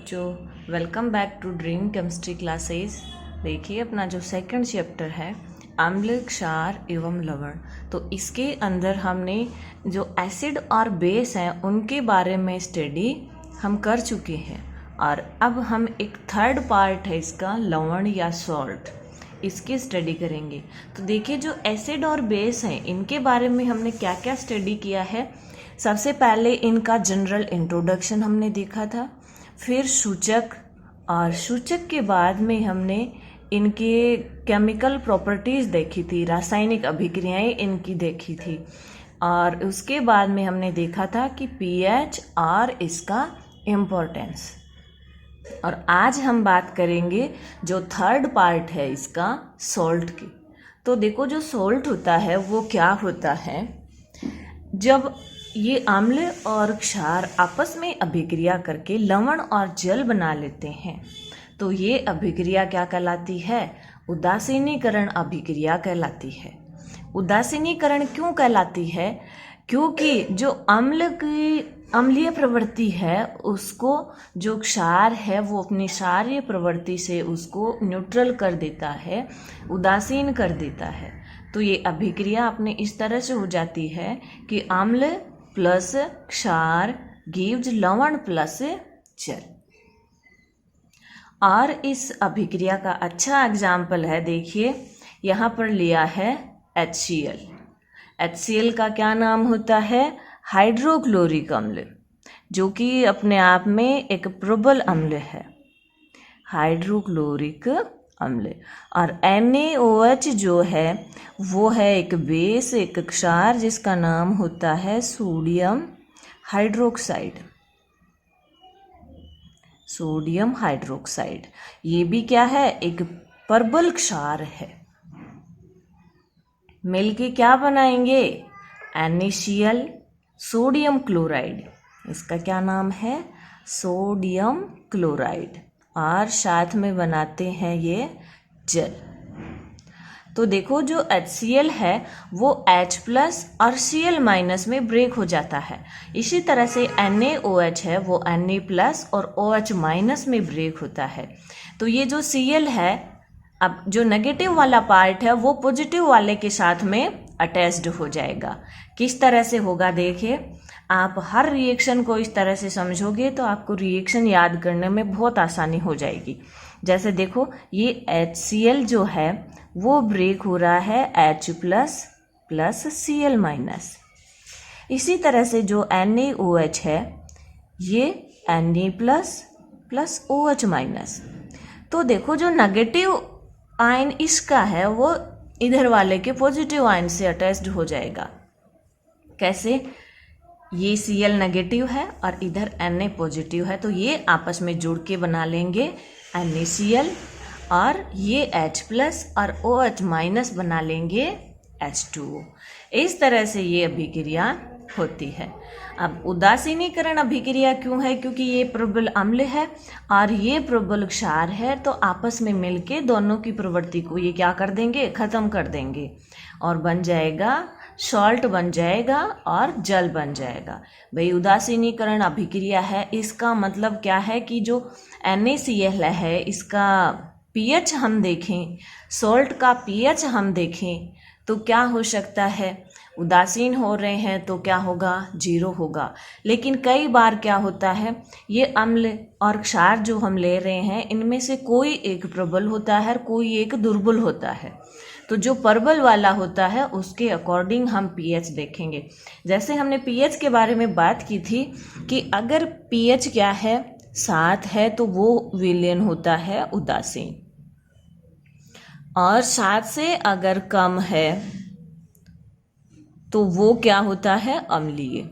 बच्चों, welcome back to dream chemistry classes. देखिए अपना जो सेकंड चैप्टर है अम्ल, क्षार एवं लवण। तो इसके अंदर हमने जो एसिड और बेस हैं उनके बारे में स्टडी हम कर चुके हैं और अब हम एक थर्ड पार्ट है इसका लवण या सॉल्ट, इसकी स्टडी करेंगे। तो देखिए जो एसिड और बेस हैं इनके बारे में हमने क्या क्या स्टडी किया है। सबसे पहले इनका जनरल इंट्रोडक्शन हमने देखा था, फिर सूचक, और सूचक के बाद में हमने इनके केमिकल प्रॉपर्टीज़ देखी थी, रासायनिक अभिक्रियाएं इनकी देखी थी, और उसके बाद में हमने देखा था कि पीएच और इसका इम्पोर्टेंस। और आज हम बात करेंगे जो थर्ड पार्ट है इसका सॉल्ट की। तो देखो जो सॉल्ट होता है वो क्या होता है, जब ये अम्ल और क्षार आपस में अभिक्रिया करके लवण और जल बना लेते हैं तो ये अभिक्रिया क्या कहलाती है, उदासीनीकरण अभिक्रिया कहलाती है। उदासीनीकरण क्यों कहलाती है, क्योंकि जो अम्ल की अम्लीय प्रवृत्ति है उसको जो क्षार है वो अपनी क्षारीय प्रवृत्ति से उसको न्यूट्रल कर देता है, उदासीन कर देता है। तो ये अभिक्रिया अपने इस तरह से हो जाती है कि अम्ल प्लस क्षार गिव्स लवण प्लस जल। और इस अभिक्रिया का अच्छा एग्जाम्पल है, देखिए यहाँ पर लिया है HCl। HCl का क्या नाम होता है, हाइड्रोक्लोरिक अम्ल, जो कि अपने आप में एक प्रबल अम्ल है, हाइड्रोक्लोरिक अम्ल। और NaOH जो है वो है एक बेस, एक क्षार जिसका नाम होता है सोडियम हाइड्रोक्साइड। सोडियम हाइड्रोक्साइड ये भी क्या है, एक प्रबल क्षार है। मिलके क्या बनाएंगे, NaCl, सोडियम क्लोराइड, इसका क्या नाम है, सोडियम क्लोराइड, और साथ में बनाते हैं ये जल। तो देखो जो HCl है वो H प्लस और Cl माइनस में ब्रेक हो जाता है। इसी तरह से NaOH है वो Na प्लस और OH माइनस में ब्रेक होता है। तो ये जो Cl है, अब जो नेगेटिव वाला पार्ट है वो पॉजिटिव वाले के साथ में अटैच्ड हो जाएगा। किस तरह से होगा, देखिए आप हर रिएक्शन को इस तरह से समझोगे तो आपको रिएक्शन याद करने में बहुत आसानी हो जाएगी। जैसे देखो ये HCl जो है वो ब्रेक हो रहा है H plus plus Cl minus. इसी तरह से जो NaOH है ये Na plus plus OH minus. तो देखो जो नेगेटिव आयन इसका है वो इधर वाले के पॉजिटिव आयन से अटैच्ड हो जाएगा। कैसे, ये Cl नेगेटिव है और इधर Na पॉजिटिव है, तो ये आपस में जुड़ के बना लेंगे NaCl, और ये H प्लस और OH माइनस बना लेंगे H2O। इस तरह से ये अभिक्रिया होती है। अब उदासीनीकरण अभिक्रिया क्यों है, क्योंकि ये प्रबल अम्ल है और ये प्रबल क्षार है, तो आपस में मिलके दोनों की प्रवृत्ति को ये क्या कर देंगे, खत्म कर देंगे और बन जाएगा सॉल्ट, बन जाएगा और जल बन जाएगा। भाई उदासीनीकरण अभिक्रिया है, इसका मतलब क्या है कि जो NaCl है इसका pH हम देखें, सॉल्ट का pH हम देखें तो क्या हो सकता है, उदासीन हो रहे हैं तो क्या होगा, 0 होगा। लेकिन कई बार क्या होता है, ये अम्ल और क्षार जो हम ले रहे हैं इनमें से कोई एक प्रबल होता है, कोई एक दुर्बल होता है। तो जो प्रबल वाला होता है उसके अकॉर्डिंग हम pH देखेंगे। जैसे हमने pH के बारे में बात की थी कि अगर pH क्या है, 7 है तो वो विलयन होता है उदासीन, और 7 से अगर कम है तो वो क्या होता है, अम्लीय।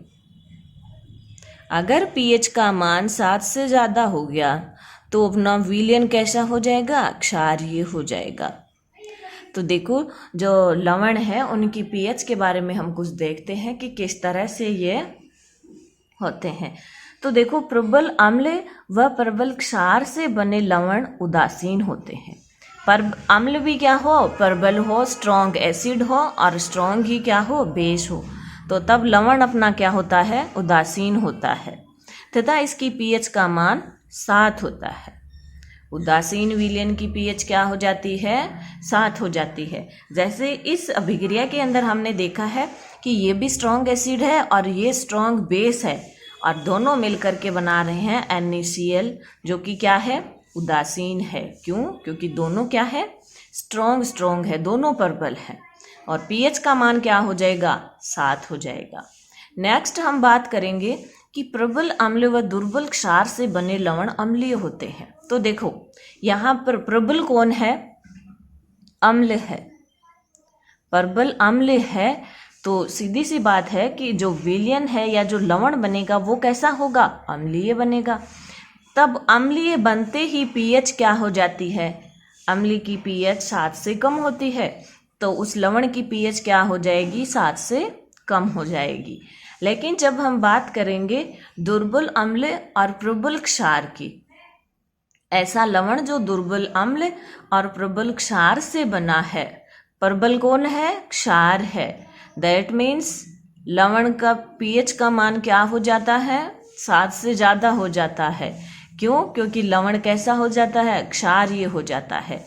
अगर pH का मान 7 से ज़्यादा हो गया तो अपना विलयन कैसा हो जाएगा, क्षारीय हो जाएगा। तो देखो जो लवण है उनकी pH के बारे में हम कुछ देखते हैं कि किस तरह से ये होते हैं। तो देखो प्रबल अम्ल व प्रबल क्षार से बने लवण उदासीन होते हैं। पर अम्ल भी क्या हो, प्रबल हो, स्ट्रॉन्ग एसिड हो, और स्ट्रॉन्ग ही क्या हो, बेस हो, तो तब लवण अपना क्या होता है, उदासीन होता है तथा इसकी pH का मान 7 होता है। उदासीन विलयन की पीएच क्या हो जाती है? 7 हो जाती है। जैसे इस अभिक्रिया के अंदर हमने देखा है कि ये भी स्ट्रॉन्ग एसिड है और ये स्ट्रॉन्ग बेस है, और दोनों मिलकर के बना रहे हैं NaCl, जो कि क्या है? उदासीन है। क्यों? क्योंकि दोनों क्या है? स्ट्रॉन्ग है, दोनों प्रबल हैं, और पीएच का मान क्या हो जाएगा? 7 हो जाएगा। नेक्स्ट हम बात करेंगे कि प्रबल अम्ल व दुर्बल क्षार से बने लवण अम्लीय होते हैं। तो देखो यहाँ पर प्रबल कौन है? अम्ल है। प्रबल अम्ल है, तो सीधी सी बात है कि जो विलयन है या जो लवण बनेगा वो कैसा होगा? अम्लीय बनेगा। तब अम्लीय बनते ही पीएच क्या हो जाती है? अम्ल की पीएच 7 से कम होती है, तो उस लवण की पीएच क्या हो जाएगी? 7 से कम हो जाएगी। लेकिन जब हम बात करेंगे दुर्बल अम्ल और प्रबल क्षार की, ऐसा लवण जो दुर्बल अम्ल और प्रबल क्षार से बना है, प्रबल कौन है? क्षार है। दैट मीन्स लवण का पीएच का मान क्या हो जाता है? 7 से ज़्यादा हो जाता है। क्यों? क्योंकि लवण कैसा हो जाता है? क्षारीय हो जाता है।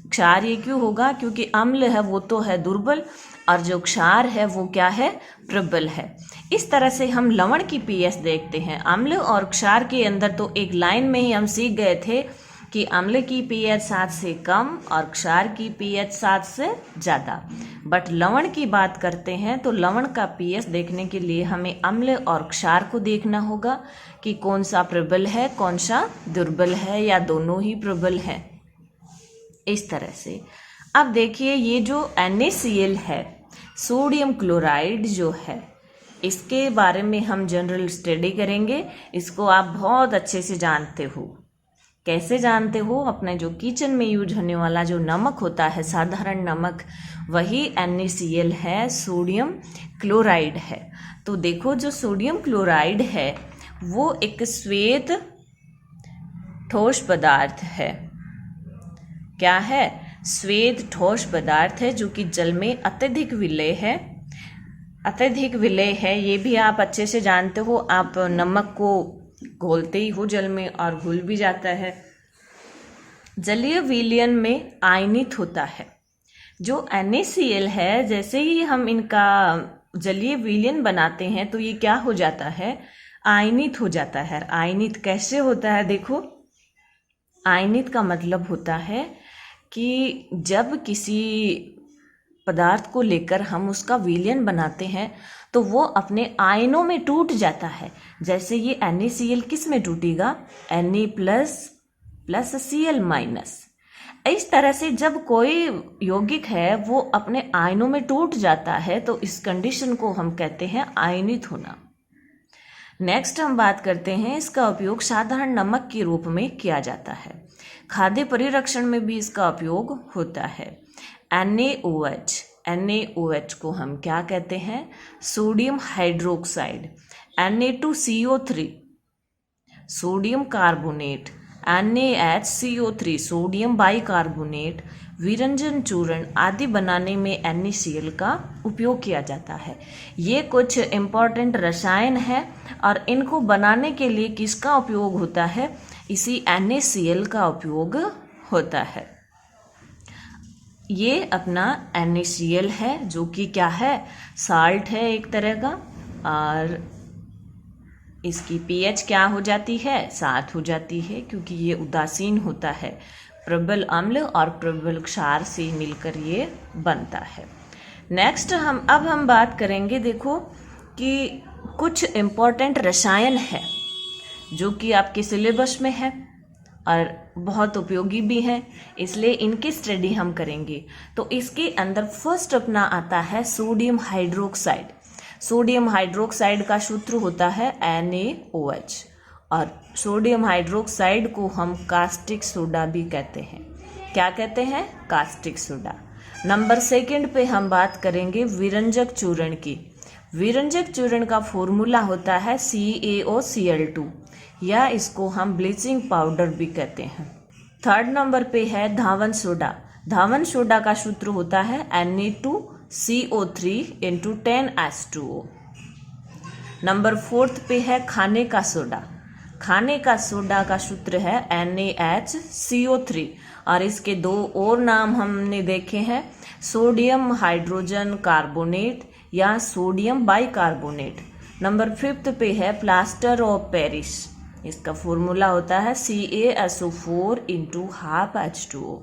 क्षारीय क्यों होगा? क्योंकि अम्ल है वो तो है दुर्बल, और जो क्षार है वो क्या है? प्रबल है। इस तरह से हम लवण की पीएच देखते हैं। अम्ल और क्षार के अंदर तो एक लाइन में ही हम सीख गए थे कि अम्ल की पीएच 7 से कम और क्षार की पीएच 7 से ज़्यादा। बट लवण की बात करते हैं तो लवण का पीएच देखने के लिए हमें अम्ल और क्षार को देखना होगा कि कौन सा प्रबल है, कौन सा दुर्बल है, या दोनों ही प्रबल है। इस तरह से अब देखिए ये जो NaCl है, सोडियम क्लोराइड जो है, इसके बारे में हम जनरल स्टडी करेंगे। इसको आप बहुत अच्छे से जानते हो। कैसे जानते हो? अपने जो किचन में यूज होने वाला जो नमक होता है, साधारण नमक, वही NaCl है, सोडियम क्लोराइड है। तो देखो जो सोडियम क्लोराइड है वो एक श्वेत ठोस पदार्थ है। क्या है? श्वेत ठोस पदार्थ है जो कि जल में अत्यधिक विलेय है। अत्यधिक विलेय है, ये भी आप अच्छे से जानते हो। आप नमक को घोलते ही हो जल में और घुल भी जाता है। जलीय विलयन में आयनित होता है। जो NaCl है, जैसे ही हम इनका जलीय विलयन बनाते हैं तो ये क्या हो जाता है? आयनित हो जाता है। आयनित कैसे होता है? देखो, आयनित का मतलब होता है कि जब किसी पदार्थ को लेकर हम उसका विलयन बनाते हैं तो वो अपने आयनों में टूट जाता है। जैसे ये NaCl किस में टूटेगा? Na plus Cl-। इस तरह से जब कोई यौगिक है वो अपने आयनों में टूट जाता है तो इस कंडीशन को हम कहते हैं आयनित होना। नेक्स्ट हम बात करते हैं, इसका उपयोग साधारण नमक के रूप में किया जाता है। खाद्य परिरक्षण में भी इसका उपयोग होता है। NaOH को हम क्या कहते हैं? Sodium hydroxide. Na2CO3 sodium carbonate. NaHCO3 sodium bicarbonate, विरंजन चूर्ण आदि बनाने में NaCl का उपयोग किया जाता है। ये कुछ इम्पॉर्टेंट रसायन है और इनको बनाने के लिए किसका उपयोग होता है? इसी NaCl का उपयोग होता है। ये अपना NaCl है जो कि क्या है? साल्ट है एक तरह का, और इसकी pH क्या हो जाती है? 7 हो जाती है, क्योंकि ये उदासीन होता है। प्रबल अम्ल और प्रबल क्षार से मिलकर ये बनता है। नेक्स्ट हम बात करेंगे, देखो कि कुछ इम्पोर्टेंट रसायन है जो कि आपके सिलेबस में है और बहुत उपयोगी भी हैं, इसलिए इनकी स्टडी हम करेंगे। तो इसके अंदर फर्स्ट अपना आता है सोडियम हाइड्रोक्साइड। सोडियम हाइड्रोक्साइड का सूत्र होता है NaOH, और सोडियम हाइड्रोक्साइड को हम कास्टिक सोडा भी कहते हैं। क्या कहते हैं? Caustic soda. नंबर सेकंड पे हम बात करेंगे विरंजक चूर्ण की। विरंजक चूर्ण का फॉर्मूला होता है CaOCl2, या इसको हम ब्लीचिंग पाउडर भी कहते हैं। थर्ड नंबर पे है धावन सोडा। धावन सोडा का सूत्र होता है Na2CO3 × 10H2O। नंबर फोर्थ पे है खाने का सोडा। खाने का सोडा का सूत्र है NaHCO3 और इसके दो और नाम हमने देखे हैं, सोडियम हाइड्रोजन कार्बोनेट या सोडियम बाइकार्बोनेट। नंबर 5 पे है प्लास्टर ऑफ पेरिस, इसका फॉर्मूला होता है CaSO4 × 12H2O।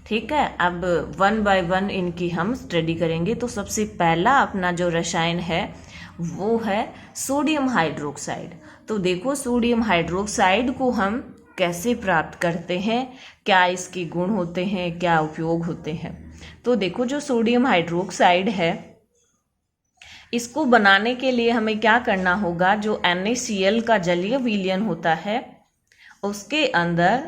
ठीक है, अब 1 बाय 1 इनकी हम स्टडी करेंगे। तो सबसे पहला अपना जो रसायन है वो है सोडियम हाइड्रोक्साइड। तो देखो सोडियम हाइड्रोक्साइड को हम कैसे प्राप्त करते हैं, क्या इसके गुण होते हैं, क्या उपयोग होते हैं। तो देखो जो सोडियम हाइड्रोक्साइड है इसको बनाने के लिए हमें क्या करना होगा, जो NaCl का जलीय विलयन होता है उसके अंदर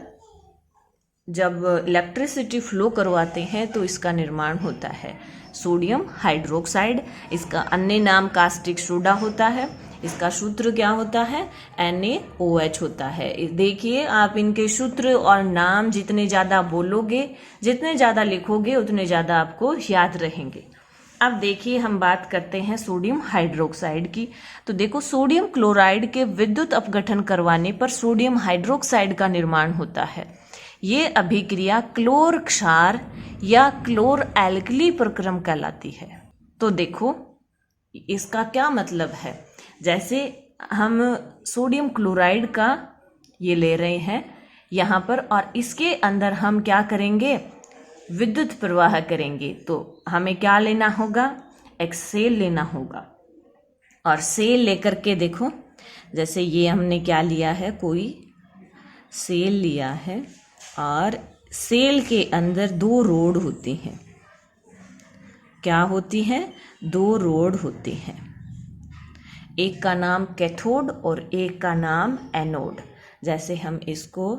जब इलेक्ट्रिसिटी फ्लो करवाते हैं तो इसका निर्माण होता है सोडियम हाइड्रोक्साइड। इसका अन्य नाम कास्टिक सोडा होता है। इसका सूत्र क्या होता है, NaOH होता है। देखिए आप इनके सूत्र और नाम जितने ज़्यादा बोलोगे, जितने ज़्यादा लिखोगे उतने ज़्यादा आपको याद रहेंगे। अब देखिए हम बात करते हैं सोडियम हाइड्रोक्साइड की। तो देखो सोडियम क्लोराइड के विद्युत अपघटन करवाने पर सोडियम हाइड्रोक्साइड का निर्माण होता है। ये अभिक्रिया क्लोर क्षार या क्लोर एल्कली प्रक्रम कहलाती है। तो देखो इसका क्या मतलब है, जैसे हम सोडियम क्लोराइड का ये ले रहे हैं यहाँ पर और इसके अंदर हम क्या करेंगे, विद्युत प्रवाह करेंगे। तो हमें क्या लेना होगा, एक सेल लेना होगा और सेल लेकर के देखो, जैसे ये हमने क्या लिया है, कोई सेल लिया है और सेल के अंदर 2 रोड होती हैं। क्या होती हैं, 2 रोड होती हैं, एक का नाम कैथोड और एक का नाम एनोड। जैसे हम इसको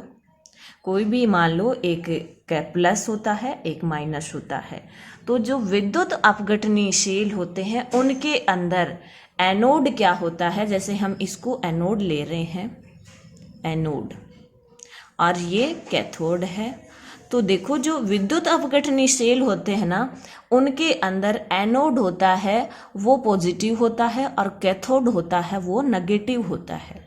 कोई भी मान लो, एक प्लस होता है एक माइनस होता है। तो जो विद्युत अपघटनीय सेल होते हैं उनके अंदर एनोड क्या होता है, जैसे हम इसको एनोड ले रहे हैं, एनोड, और ये कैथोड है। तो देखो जो विद्युत अपघटनीय सेल होते हैं ना, उनके अंदर एनोड होता है वो पॉजिटिव होता है और कैथोड होता है वो नेगेटिव होता है।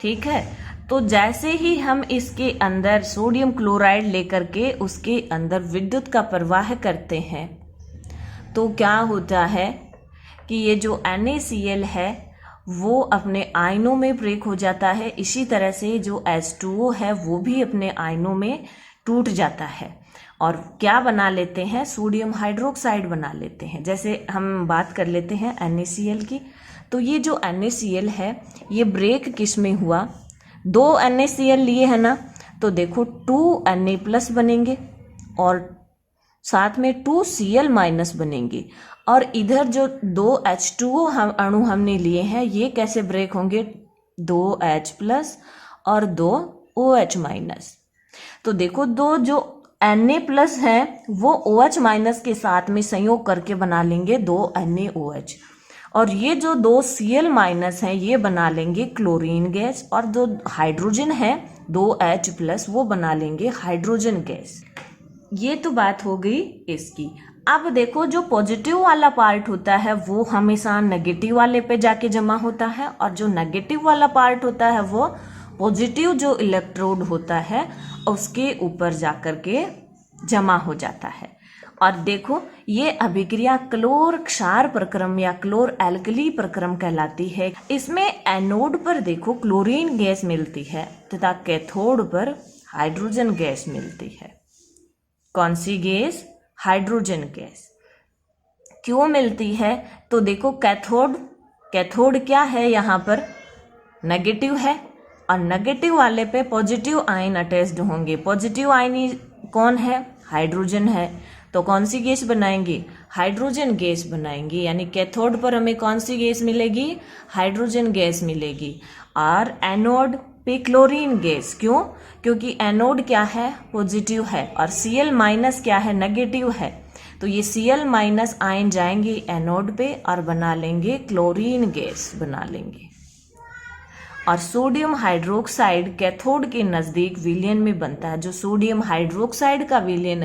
ठीक है, तो जैसे ही हम इसके अंदर सोडियम क्लोराइड लेकर के उसके अंदर विद्युत का प्रवाह करते हैं तो क्या होता है कि ये जो NaCl है वो अपने आयनों में ब्रेक हो जाता है। इसी तरह से जो H2O है वो भी अपने आयनों में टूट जाता है और क्या बना लेते हैं, सोडियम हाइड्रोक्साइड बना लेते हैं। जैसे हम बात कर लेते हैं NaCl की। तो ये जो NaCl है ये ब्रेक किस में हुआ, 2 NaCl लिए है ना, तो देखो 2 Na+ बनेंगे और साथ में 2 Cl- बनेंगे और इधर जो 2 H2O अणु हमने लिए हैं ये कैसे ब्रेक होंगे, 2 H+ और 2 OH-। तो देखो 2 जो Na+ है वो OH- के साथ में संयोग करके बना लेंगे 2 NaOH और ये जो 2 Cl- हैं ये बना लेंगे क्लोरीन गैस और जो हाइड्रोजन है 2 H+ वो बना लेंगे हाइड्रोजन गैस। ये तो बात हो गई इसकी। अब देखो जो पॉजिटिव वाला पार्ट होता है वो हमेशा नेगेटिव वाले पे जाके जमा होता है और जो नेगेटिव वाला पार्ट होता है वो पॉजिटिव जो इलेक्ट्रोड होता है उसके ऊपर जाकर के जमा हो जाता है। और देखो ये अभिक्रिया क्लोर क्षार प्रक्रम या क्लोर एल्कली प्रक्रम कहलाती है। इसमें एनोड पर देखो क्लोरीन गैस मिलती है तथा कैथोड पर हाइड्रोजन गैस मिलती है। कौन सी गैस, हाइड्रोजन गैस। क्यों मिलती है, तो देखो कैथोड क्या है, यहाँ पर नेगेटिव है और नेगेटिव वाले पे पॉजिटिव आयन अटैच्ड होंगे। पॉजिटिव आयन कौन है, हाइड्रोजन है, तो कौन सी गैस बनाएंगे, हाइड्रोजन गैस बनाएंगे। यानी कैथोड पर हमें कौन सी गैस मिलेगी, हाइड्रोजन गैस मिलेगी। और एनोड पे क्लोरीन गैस, क्यों, क्योंकि एनोड क्या है, पॉजिटिव है और Cl- क्या है, नेगेटिव है। तो ये Cl- आयन जाएंगे एनोड पे और बना लेंगे क्लोरीन गैस बना लेंगे। और सोडियम हाइड्रोक्साइड कैथोड के नज़दीक विलयन में बनता है। जो सोडियम हाइड्रोक्साइड का विलयन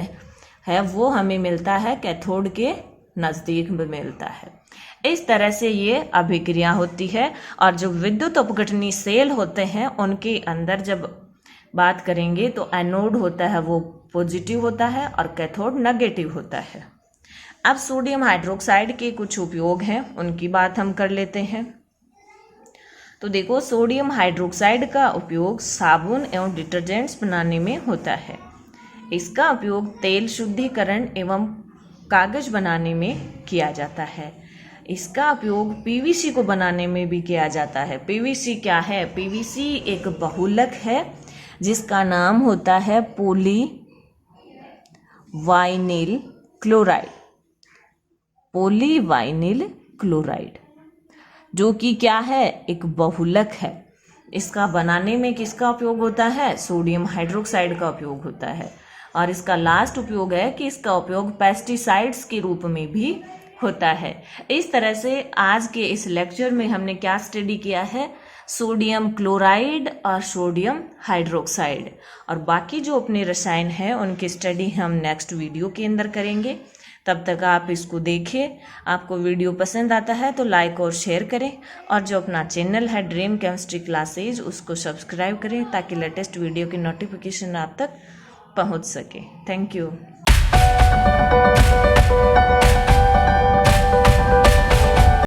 है वो हमें मिलता है कैथोड के नज़दीक में मिलता है। इस तरह से ये अभिक्रिया होती है। और जो विद्युत अपघटनी सेल होते हैं उनके अंदर जब बात करेंगे तो एनोड होता है वो पॉजिटिव होता है और कैथोड नेगेटिव होता है। अब सोडियम हाइड्रोक्साइड के कुछ उपयोग हैं, उनकी बात हम कर लेते हैं। तो देखो, सोडियम हाइड्रोक्साइड का उपयोग साबुन एवं डिटर्जेंट्स बनाने में होता है। इसका उपयोग तेल शुद्धिकरण एवं कागज बनाने में किया जाता है। इसका उपयोग पीवीसी को बनाने में भी किया जाता है। पीवीसी क्या है? पीवीसी एक बहुलक है जिसका नाम होता है पॉलीवाइनिल क्लोराइड। पॉलीवाइनिल क्लोराइड जो कि क्या है? एक बहुलक है। इसका बनाने में किसका उपयोग होता है? सोडियम हाइड्रोक्साइड का उपयोग होता है। और इसका लास्ट उपयोग है कि इसका उपयोग पेस्टिसाइड्स के रूप में भी होता है। इस तरह से आज के इस लेक्चर में हमने क्या स्टडी किया है? सोडियम क्लोराइड और सोडियम हाइड्रोक्साइड। और बाकी जो अपने रसायन हैं उनकी स्टडी हम नेक्स्ट वीडियो के अंदर करेंगे। तब तक आप इसको देखिए। आपको वीडियो पसंद आता है तो लाइक और शेयर करें, और जो अपना चैनल है ड्रीम केमिस्ट्री क्लासेज उसको सब्सक्राइब करें ताकि लेटेस्ट वीडियो की नोटिफिकेशन आप तक पहुंच सके। Thank you.